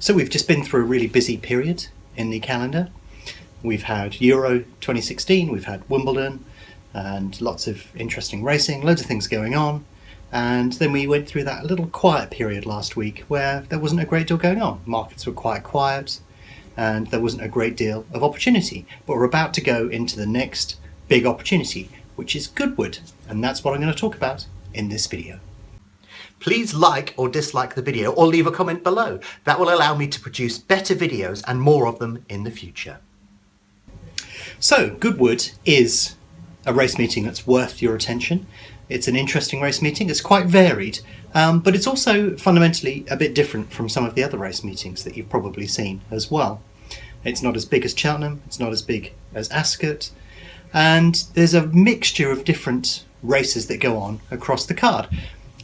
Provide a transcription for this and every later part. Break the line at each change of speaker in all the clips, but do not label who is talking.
So we've just been through a really busy period in the calendar. We've had Euro 2016, we've had Wimbledon, and lots of interesting racing, loads of things going on. And then we went through that little quiet period last week where there wasn't a great deal going on. Markets were quite quiet and there wasn't a great deal of opportunity. But we're about to go into the next big opportunity, which is Goodwood. And that's what I'm going to talk about in this video. Please like or dislike the video or leave a comment below. That will allow me to produce better videos and more of them in the future. So Goodwood is a race meeting that's worth your attention. It's an interesting race meeting. It's quite varied, but it's also fundamentally a bit different from some of the other race meetings that you've probably seen as well. It's not as big as Cheltenham, it's not as big as Ascot, and there's a mixture of different races that go on across the card.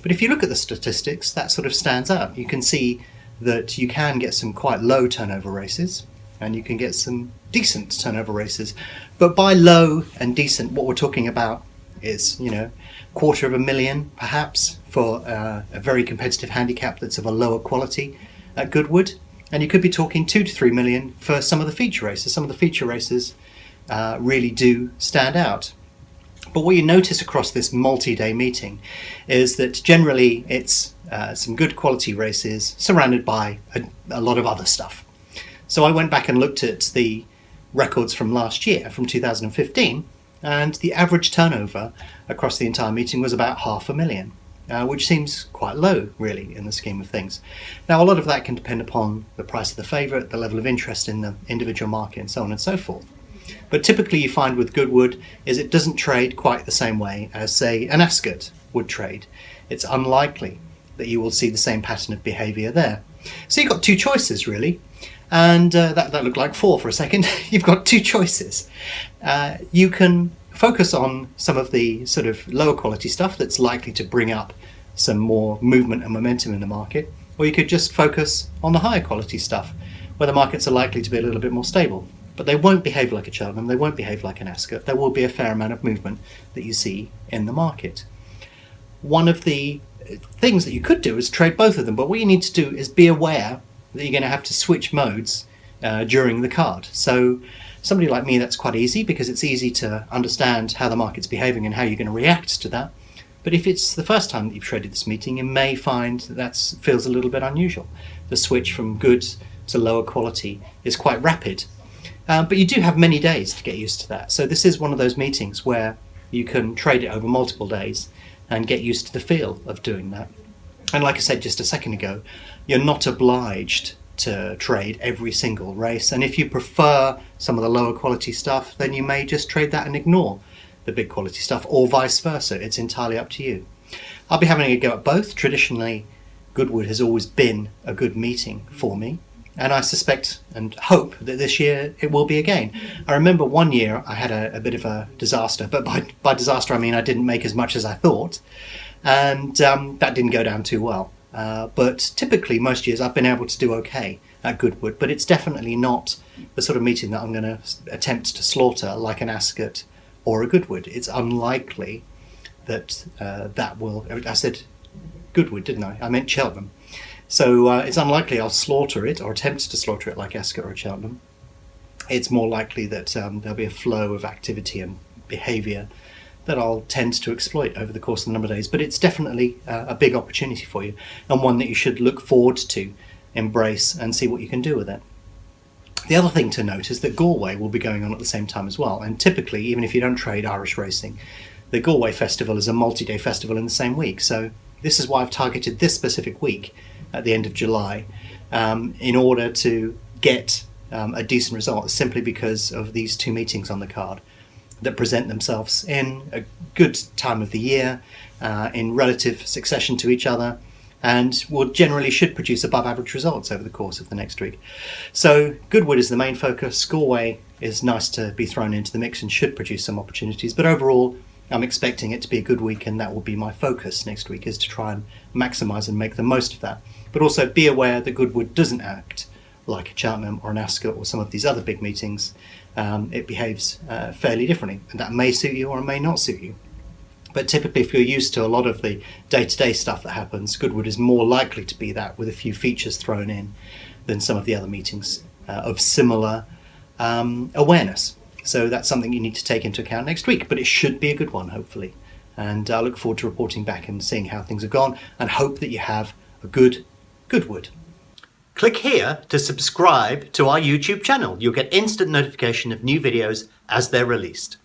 But if you look at the statistics, that sort of stands out. You can see that you can get some quite low turnover races, and you can get some decent turnover races. But by low and decent, what we're talking about is, $250,000 perhaps for a very competitive handicap that's of a lower quality at Goodwood. And you could be talking 2 to 3 million for some of the feature races. Some of the feature races really do stand out. But what you notice across this multi-day meeting is that generally it's some good quality races surrounded by a lot of other stuff. So I went back and looked at the records from last year, from 2015, and the average turnover across the entire meeting was about $500,000, which seems quite low really in the scheme of things. Now a lot of that can depend upon the price of the favourite, the level of interest in the individual market and so on and so forth. But typically you find with Goodwood is it doesn't trade quite the same way as, say, an Ascot would trade. It's unlikely that you will see the same pattern of behaviour there. So you've got two choices really, and that looked like four for a second. You've got two choices. You can focus on some of the sort of lower quality stuff that's likely to bring up some more movement and momentum in the market, or you could just focus on the higher quality stuff where the markets are likely to be a little bit more stable. But they won't behave like a Cheltenham, they won't behave like an Ascot. There will be a fair amount of movement that you see in the market. One of the things that you could do is trade both of them, but what you need to do is be aware that you're going to have to switch modes during the card. So somebody like me, that's quite easy because it's easy to understand how the market's behaving and how you're going to react to that. But if it's the first time that you've traded this meeting, you may find that feels a little bit unusual. The switch from good to lower quality is quite rapid. But you do have many days to get used to that. So this is one of those meetings where you can trade it over multiple days and get used to the feel of doing that. And like I said just a second ago, you're not obliged to trade every single race. And if you prefer some of the lower quality stuff, then you may just trade that and ignore the big quality stuff, or vice versa. It's entirely up to you. I'll be having a go at both. Traditionally, Goodwood has always been a good meeting for me. And I suspect and hope that this year it will be again. I remember one year I had a bit of a disaster, but by disaster I mean I didn't make as much as I thought, and that didn't go down too well. But typically most years I've been able to do okay at Goodwood, but it's definitely not the sort of meeting that I'm going to attempt to slaughter like an Ascot or a Goodwood. It's unlikely that that will... I said Goodwood, didn't I? I meant Cheltenham. So it's unlikely I'll slaughter it or attempt to slaughter it like Ascot or Cheltenham. It's more likely that there'll be a flow of activity and behaviour that I'll tend to exploit over the course of the number of days. But it's definitely a big opportunity for you, and one that you should look forward to, embrace and see what you can do with it. The other thing to note is that Galway will be going on at the same time as well. And typically, even if you don't trade Irish racing, the Galway festival is a multi-day festival in the same week. So this is why I've targeted this specific week at the end of July in order to get a decent result, simply because of these two meetings on the card that present themselves in a good time of the year, in relative succession to each other, and generally should produce above average results over the course of the next week. So Goodwood is the main focus. Galway is nice to be thrown into the mix and should produce some opportunities, but overall I'm expecting it to be a good week, and that will be my focus next week, is to try and maximise and make the most of that. But also be aware that Goodwood doesn't act like a Cheltenham or an Ascot or some of these other big meetings. It behaves fairly differently, and that may suit you or it may not suit you. But typically, if you're used to a lot of the day-to-day stuff that happens, Goodwood is more likely to be that, with a few features thrown in. than some of the other meetings of similar awareness. So that's something you need to take into account next week, but it should be a good one, hopefully. And I look forward to reporting back and seeing how things have gone, and hope that you have a good Goodwood. Click here to subscribe to our YouTube channel. You'll get instant notification of new videos as they're released.